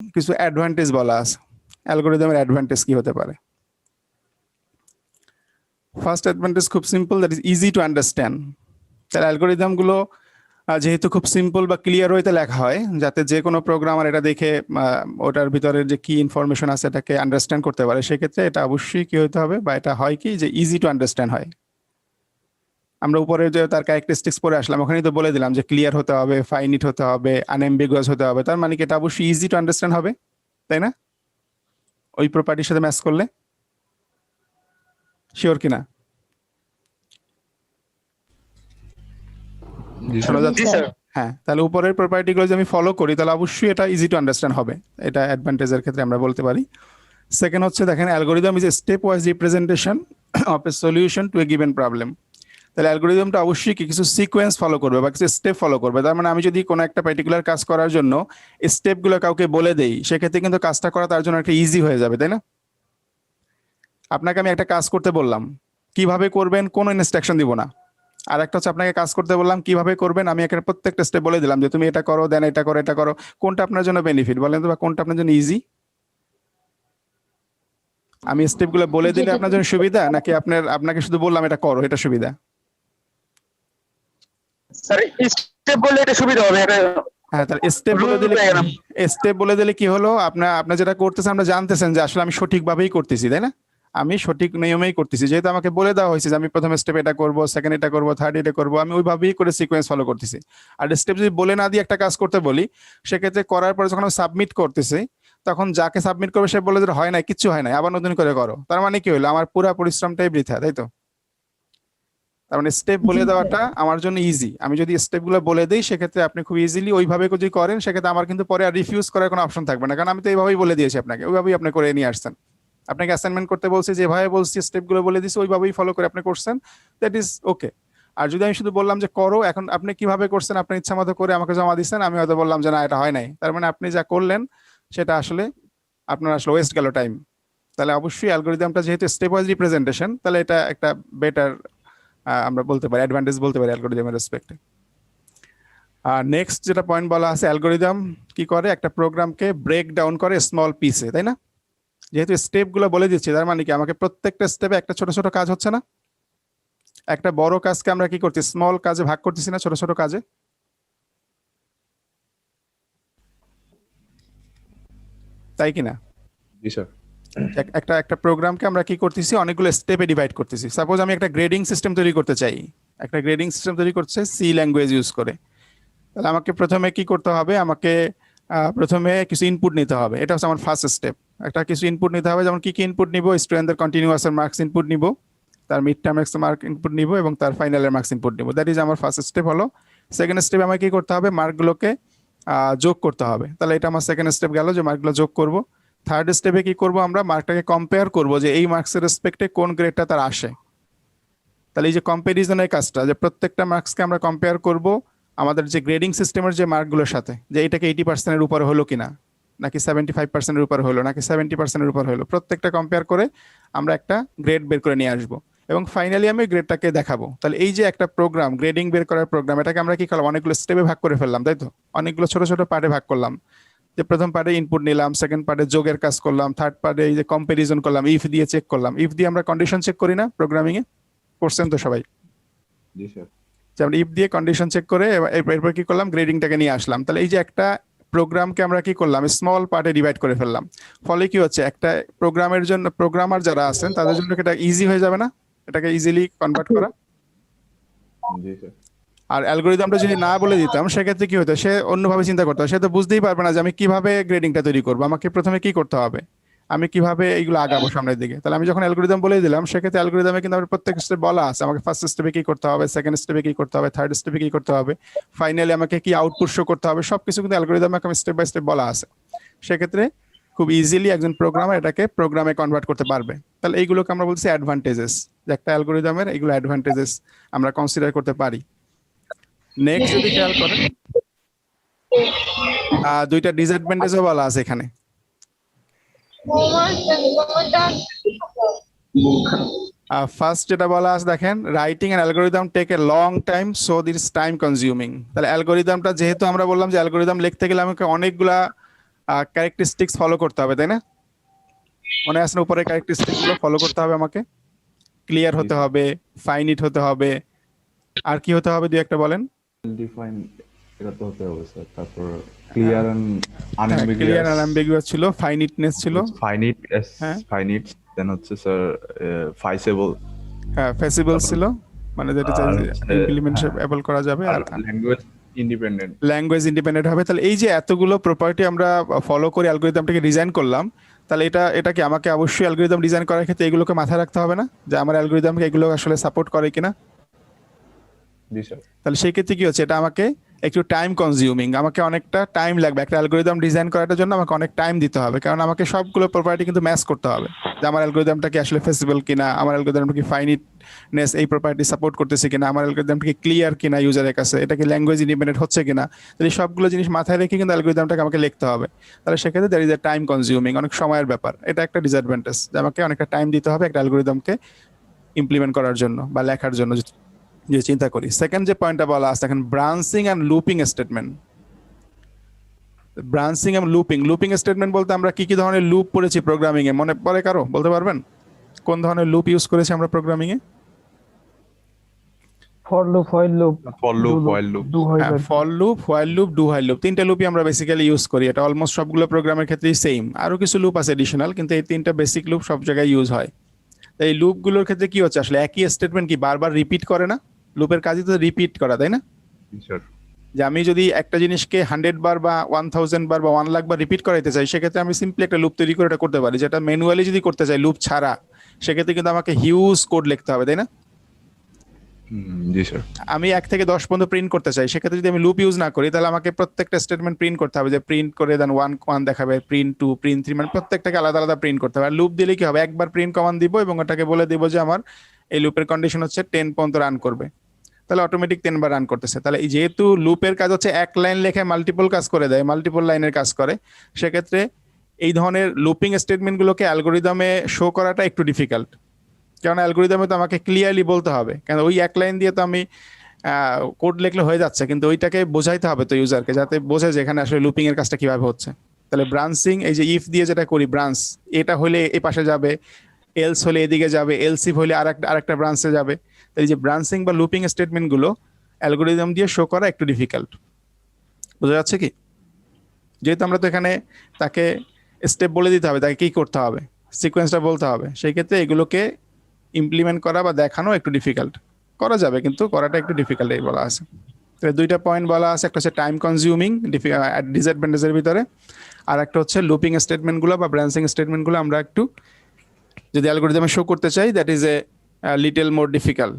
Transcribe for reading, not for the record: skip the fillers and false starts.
কিছু অ্যাডভান্টেজ বলা আছে। অ্যালগোরিদমের অ্যাডভান্টেজ কি হতে পারে? ফার্স্ট অ্যাডভান্টেজ খুব simple, that is easy to understand. তাহলে অ্যালগোরিদমগুলো যেহেতু খুব সিম্পল বা ক্লিয়ার ওয়েতে লেখা হয়, যাতে যে কোনো প্রোগ্রামার এটা দেখে ওটার ভিতরে যে কি ইনফরমেশন আছে এটাকে আন্ডারস্ট্যান্ড করতে পারে, সেক্ষেত্রে এটা অবশ্যই কি হতে হবে, বা এটা হয় কি যে ইজি টু আন্ডারস্ট্যান্ড হয়। আমরা উপরে যে তার ক্যারেক্টারিস্টিক্স পড়ে আসলাম, ওখানেই তো বলে দিলাম যে ক্লিয়ার হতে হবে, ফাইনিট হতে হবে, আনএম্বিগুয়াস হতে হবে। তার মানে কি এটা অবশ্যই ইজি টু আন্ডারস্ট্যান্ড হবে, তাই না? ওই প্রপার্টির সাথে ম্যাচ করলে শিওর কিনা? শোনা যাচ্ছে? হ্যাঁ, তাহলে উপরের প্রপার্টিগুলো যদি আমি ফলো করি তাহলে অবশ্যই এটা ইজি টু আন্ডারস্ট্যান্ড হবে। এটা অ্যাডভান্টেজের ক্ষেত্রে আমরা বলতে পারি। সেকেন্ড হচ্ছে দেখেন, algorithm is a step wise representation of a solution to a given problem. তাহলে অ্যালগোরিদমটা অবশ্যই কিছু সিকোয়েন্স ফলো করবে বা কিছু স্টেপ ফলো করবে। তার মানে আমি যদি কোনো একটা পার্টিকুলার কাজ করার জন্য স্টেপগুলো কাউকে বলে দেই, সেক্ষেত্রে কিন্তু কাজটা করা তার জন্য একটা ইজি হয়ে যাবে, তাই না? আপনাকে আমি একটা কাজ করতে বললাম, কিভাবে করবেন কোনো ইনস্ট্রাকশন দিব না। আর একটা হচ্ছে আপনাকে কাজ করতে বললাম, কিভাবে করবেন আমি একটা প্রত্যেকটা স্টেপ বলে দিলাম যে তুমি এটা করো, দেন এটা করো, এটা করো। কোনটা আপনার জন্য বেনিফিট বলেন তো, বা কোনটা আপনার জন্য ইজি? আমি স্টেপগুলো বলে দিলে আপনার জন্য সুবিধা, নাকি আপনাকে শুধু বললাম এটা করো, এটা সুবিধা? স্যার স্টেপ বললে এটা সুবিধা হবে। এটা হ্যাঁ, তাহলে স্টেপ বলে দিলে কি হলো, আপনার যেটা করতেছেন আমরা জানতেছেন যে আসলে আমি সঠিকভাবেই করতেছি, তাই না? আমি সঠিক নিয়মেই করতেছি, যেহেতু আমাকে বলে দেওয়া হয়েছে যে আমি প্রথমে স্টেপ এটা করবো, সেকেন্ড এটা করবো, থার্ড এটা করবো, আমি ওইভাবেই করে সিকোয়েন্স ফলো করতেছি। আর স্টেপ যদি বলে না দিয়ে একটা কাজ করতে বলি, সেক্ষেত্রে করার পরে যখন আমি সাবমিট করতেছি, তখন যাকে সাবমিট করবে সে বলে যে হয় না, কিচ্ছু হয় না, আবার নতুন করে করো। তার মানে কি হলো, আমার পুরো পরিশ্রমটাই বৃথা, তাই তো? তার মানে স্টেপ বলে দেওয়াটা আমার জন্য ইজি। আমি যদি স্টেপগুলো বলে দিই, সেক্ষেত্রে আপনি খুব ইজিলি ওইভাবে যদি করেন, সেক্ষেত্রে আমার কিন্তু পরে আর রিফিউজ করার কোনো অপশন থাকবে না, কারণ আমি তো এইভাবেই বলে দিয়েছি আপনাকে, ওইভাবেই আপনি করে নিয়ে আসছেন। আপনাকে অ্যাসাইনমেন্ট করতে বলছি, যেভাবে বলছি স্টেপগুলো বলে দিচ্ছি, ওইভাবেই ফলো করে আপনি করছেন, দ্যাট ইজ ওকে। আর যদি আমি শুধু বললাম যে করো, এখন আপনি কিভাবে করছেন আপনার ইচ্ছা মতো করে আমাকে জমা দিচ্ছেন, আমি হয়তো বললাম যে না এটা হয় নাই, তার মানে আপনি যা করলেন সেটা আসলে আপনার আসলে ওয়েস্ট গেল টাইম। তাহলে অবশ্যই অ্যালগোরিদমটা যেহেতু স্টেপ ওয়াইজ রিপ্রেজেন্টেশন, তাহলে এটা একটা বেটার আমরা বলতে পারি, অ্যাডভান্টেজ বলতে পারি অ্যালগোরিদমের রেসপেক্টে। আর নেক্সট যেটা পয়েন্ট বলা আছে, অ্যালগোরিদম কি করে, একটা প্রোগ্রামকে ব্রেক ডাউন করে স্মল পিসে, তাই না? যেহেতু স্টেপগুলো বলে দিচ্ছি, তার মানে কি আমাকে প্রত্যেকটা স্টেপে একটা ছোট ছোট কাজ হচ্ছে না? একটা বড় কাজকে আমরা কি করছি, স্মল কাজে ভাগ করতেছি না, ছোট ছোট কাজে, তাই কিনা? জি স্যার। একটা একটা প্রোগ্রামকে আমরা কি করতেছি, অনেকগুলো স্টেপে ডিভাইড করতেছি। সাপোজ আমি একটা গ্রেডিং সিস্টেম তৈরি করতে চাই, একটা গ্রেডিং সিস্টেম তৈরি করছে সি ল্যাঙ্গুয়েজ ইউজ করে। তাহলে আমাকে প্রথমে কি করতে হবে, আমাকে প্রথমে কিছু ইনপুট নিতে হবে। এটা হচ্ছে আমার ফার্স্ট স্টেপ। একটা কিছু ইনপুট নিতে হবে, যেমন কি কি ইনপুট নিব, স্টুডেন্টদের কন্টিনিউয়াসের মার্কস ইনপুট নিব, তার মিড টার্ম মার্ক ইনপুট নিব, এবং তার ফাইনালের মার্কস ইনপুট নিব। দ্যাট ইজ আমার ফার্স্ট স্টেপ হলো। সেকেন্ড স্টেপে আমাকে কি করতে হবে, মার্কগুলোকে যোগ করতে হবে। তাহলে এটা আমার সেকেন্ড স্টেপ গেল, যে মার্কগুলো যোগ করব। থার্ড স্টেপে কি করব, আমরা মার্কটাকে কম্পেয়ার করব যে এই মার্কসের রেসপেক্টে কোন গ্রেডটা তার আসে। তাহলে এই যে কম্পারিজনের কাজটা, যে প্রত্যেকটা মার্কসকে আমরা কম্পেয়ার করব আমাদের যে গ্রেডিং সিস্টেমের যে মার্কগুলোর সাথে, যে এটাকে 80%-এর উপরে হলো কিনা, নাকি 75%-এর উপর হলো, নাকি 70%-এর উপর হলো, প্রত্যেকটা কম্পেয়ার করে আমরা একটা গ্রেড বের করে নিয়ে আসবো, এবং ফাইনালি আমি গ্রেডটাকে দেখাবো। তাহলে এই যে একটা প্রোগ্রাম, গ্রেডিং বের করার প্রোগ্রাম, এটাকে আমরা কি করলাম, অনেকগুলো স্টেপে ভাগ করে ফেললাম, তাই তো? অনেকগুলো ছোট ছোট পার্টে ভাগ করলাম। যে প্রথম পার্টে ইনপুট নিলাম, সেকেন্ড পার্টে যোগের কাজ করলাম, থার্ড পার্টে এই যে কম্পারিজন করলাম, ইফ দিয়ে চেক করলাম। ইফ দিয়ে আমরা কন্ডিশন চেক করি না প্রোগ্রামিং এ, করছেন তো সবাই? জি স্যার। যেমন ইফ দিয়ে কন্ডিশন চেক করে এরপর কি করলাম, গ্রেডিংটাকে নিয়ে আসলাম। তাহলে এই যে একটা প্রোগ্রামকে আমরা কি করলাম, স্মল পার্টে ডিভাইড করে ফেললাম। ফলে কি হচ্ছে, একটা প্রোগ্রামের জন্য, প্রোগ্রামার যারা আছেন তাদের জন্য এটা ইজি হয়ে যাবে না, এটাকে ইজিলি কনভার্ট করা। জি স্যার। আর অ্যালগোরিদমটা যদি না বলে দিতাম, সেক্ষেত্রে কি হতো, সে অন্যভাবে চিন্তা করতে হবে, সে তো বুঝতেই পারবে না যে আমি কিভাবে গ্রেডিংটা তৈরি করবো, আমাকে প্রথমে কি করতে হবে, আমি কিভাবে এইগুলো আগাবো সামনের দিকে। তাহলে আমি যখন অ্যালগোরিদম বলে দিলাম, সেক্ষেত্রে অ্যালগোরিদমে কিন্তু আমার প্রত্যেক স্টেপ বলা আছে, আমাকে ফার্স্ট স্টেপে কি করতে হবে, সেকেন্ড স্টেপে কি করতে হবে, থার্ড স্টেপে কি করতে হবে, ফাইনালি আমাকে কি আউটপুট শো করতে হবে, সবকিছু কিন্তু অ্যালগোরিদমে আমি স্টেপ বাই স্টেপ বলা আছে। সেক্ষেত্রে খুব ইজিলি একজন প্রোগ্রামার এটাকে প্রোগ্রামে কনভার্ট করতে পারবে। তাহলে এইগুলোকে আমরা বলছি অ্যাডভান্টেজেস, যে একটা অ্যালগোরিদমের এইগুলো অ্যাডভান্টেজেস আমরা কনসিডার করতে পারি। নেক্সট যদি খেয়াল করেন, দুইটা ডিসঅ্যাডভান্টেজও বলা আছে এখানে। ফার্স্ট যেটা বলা আছে দেখেন, writing an algorithm take a long time, so this time consuming. তাহলে অ্যালগোরিদমটা, যেহেতু আমরা বললাম যে অ্যালগোরিদম লিখতে গেলে আমাকে অনেকগুলা ক্যারেক্টারিস্টিক্স ফলো করতে হবে, তাই না? মনে আছে না, উপরে ক্যারেক্টারিস্টিক্স গুলো ফলো করতে হবে আমাকে। ক্লিয়ার হতে স্যার। হবে, ফাইনিট হতে হবে, আর কি হতে হবে দুই একটা বলেন। ডিফাইন এটা তো হতে হবে স্যার, তারপর ক্লিয়ার এন্ড ক্লিয়ার আনএম্বিগুয়াস, আর অ্যাম্বিগুয়াস ছিল, ফাইনিটনেস ছিল, ফাইনিট হ্যাঁ ফাইনিট, দেন হচ্ছে স্যার ফাইসেবল, হ্যাঁ ফেসিবল তারপর ছিল, মানে যেটা আর হচ্ছে ইমপ্লিমেন্টেবল করা যাবে, আর আর ল্যাঙ্গুয়েজ ইন্ডিপেন্ডেন্ট। ল্যাঙ্গুয়েজ ইন্ডিপেন্ডেন্ট হবে। তাহলে এই যে এতগুলো প্রপার্টি আমরা ফলো করে অ্যালগরিদমটাকে ডিজাইন করলাম, তাহলে এটা কি আমাকে অবশ্যই অ্যালগরিদম ডিজাইন করার ক্ষেত্রে এগুলোকে মাথায় রাখতে হবে না, যে আমার অ্যালগরিদমকে এগুলো আসলে সাপোর্ট করে কিনা? জি স্যার। তাহলে সেই ক্ষেত্রে কি হচ্ছে, এটা আমাকে একটু টাইম কনজিউমিং, আমাকে অনেকটা টাইম লাগবে একটা অ্যালগরিদম ডিজাইন করার জন্য, আমাকে অনেক টাইম দিতে হবে, কারণ আমাকে সবগুলো প্রপার্টি কিন্তু ম্যাচ করতে হবে, যে আমার অ্যালগরিদমটা কি আসলে ফেসিবল কিনা, আমার অ্যালগরিদমটা কি ফাইনিটনেস এই প্রপার্টি সাপোর্ট করতেছে কিনা, আমার অ্যালগরিদমটা কি ক্লিয়ার কিনা ইউজারের কাছে, এটা কি ল্যাঙ্গুয়েজ ইন্ডিপেন্ডেন্ট হচ্ছে কিনা। তাহলে এই সবগুলো জিনিস মাথায় রেখে কিন্তু অ্যালগরিদমটাকে আমাকে লিখতে হবে। তাহলে সেক্ষেত্রে that is a time consuming, অনেক সময়ের ব্যাপার, এটা একটা ডিসঅ্যাডভান্টেজ, যে আমাকে অনেকটা টাইম দিতে হবে একটা অ্যালগরিদমকে ইমপ্লিমেন্ট করার জন্য বা লেখার জন্য, যে চিন্তা করি। সেকেন্ড যে পয়েন্টটা বলা আছে এখন, branching and looping statement. Branching এবং লুপিং স্টেটমেন্ট বলতে আমরা কি কি ধরনের লুপ পড়েছি প্রোগ্রামিং এ, মনে পড়ে কারো? বলতে পারবেন কোন ধরনের লুপ ইউজ করেছি আমরা প্রোগ্রামিং এ? For loop, while loop, for loop, while loop. Do while হ্যাঁ, loop. For loop, while loop, do while loop, তিনটা লুপই আমরা বেসিক্যালি ইউজ করি। এটা অলমোস্ট সবগুলো প্রোগ্রামের ক্ষেত্রেই সেম, আরো কিছু লুপ আছে এডিশনাল, কিন্তু এই তিনটা বেসিক লুপ সব জায়গায় ইউজ হয়। তো এই লুপগুলোর ক্ষেত্রে কি হচ্ছে, আসলে একই স্টেটমেন্ট কি বারবার রিপিট করে না? লুপের কাজই তো রিপিট করা, তাই না? জি স্যার। যে আমি যদি একটা জিনিসকে 100 বার বা 1000 বার বা 1 লাখ বার রিপিট করাইতে চাই, সেক্ষেত্রে আমি সিম্পলি একটা লুপ তৈরি করে এটা করতে পারি। যেটা ম্যানুয়ালি যদি করতে চাই লুপ ছাড়া, সেক্ষেত্রে কিন্তু আমাকে হিউজ কোড লিখতে হবে, তাই না? জি স্যার। আমি 1 থেকে 10 পর্যন্ত প্রিন্ট করতে চাই, সেক্ষেত্রে যদি আমি লুপ ইউজ না করি, তাহলে আমাকে প্রত্যেকটা স্টেটমেন্ট প্রিন্ট করতে হবে, যে প্রিন্ট করে দেন 1 দেখাবে, প্রিন্ট 2, প্রিন্ট 3, মানে প্রত্যেকটাকে আলাদা আলাদা প্রিন্ট করতে হবে। আর লুপ দিলে কি হবে, একবার প্রিন্ট কমান্ড দিব এবং ওটাকে বলে দিব যে আমার এই লুপের কন্ডিশন হচ্ছে 10 পর্যন্ত রান করবে, তাহলে অটোমেটিক 10 বার রান করতেছে। তাহলে এই যেহেতু লুপের কাজ হচ্ছে এক লাইন লেখে মাল্টিপল কাজ করে দেয়, মাল্টিপল লাইনের কাজ করে, সেক্ষেত্রে এই ধরনের লুপিং স্টেটমেন্টগুলোকে অ্যালগরিদমে শো করাটা একটু ডিফিকাল্ট, কারণ অ্যালগরিদমে তো আমাকে ক্লিয়ারলি বলতে হবে, কারণ ওই এক লাইন দিয়ে তো আমি কোড লিখলে হয়ে যাচ্ছে, কিন্তু ওইটাকে বোঝাইতে হবে তো ইউজারকে, যাতে বোঝে যে এখানে আসলে লুপিং এর কাজটা কিভাবে হচ্ছে। তাহলে ব্রাঞ্চিং, এই যে ইফ দিয়ে যেটা করি, ব্রাঞ্চ এটা হলে এই পাশে যাবে, এলস হলে এদিকে যাবে, এলসিফ হলে আরেকটা ব্রাঞ্চে যাবে। তাই এই যে ব্রাঞ্চিং বা লুপিং স্টেটমেন্ট গুলো অ্যালগরিদম দিয়ে শো করা একটু ডিফিকাল্ট, বোঝা যাচ্ছে কি? যেহেতু আমরা তো এখানে তাকে স্টেপ বলে দিতে হবে, তাকে কি করতে হবে, সিকোয়েন্সটা বলতে হবে, সেই ক্ষেত্রে এগুলোকে ইমপ্লিমেন্ট করা বা দেখানো একটু ডিফিকাল্ট। করা যাবে কিন্তু করাটা একটু ডিফিকাল্ট এই বলা আছে। তো দুইটা পয়েন্ট বলা আছে, একটা হচ্ছে টাইম কনজিউমিং ডিসঅ্যাডভান্টেজের ভিতরে, আর একটা হচ্ছে লুপিং স্টেটমেন্টগুলো বা ব্রাঞ্চিং স্টেটমেন্টগুলো আমরা একটু যদি অ্যালগরিদমে শো করতে চাই, that is a little more difficult.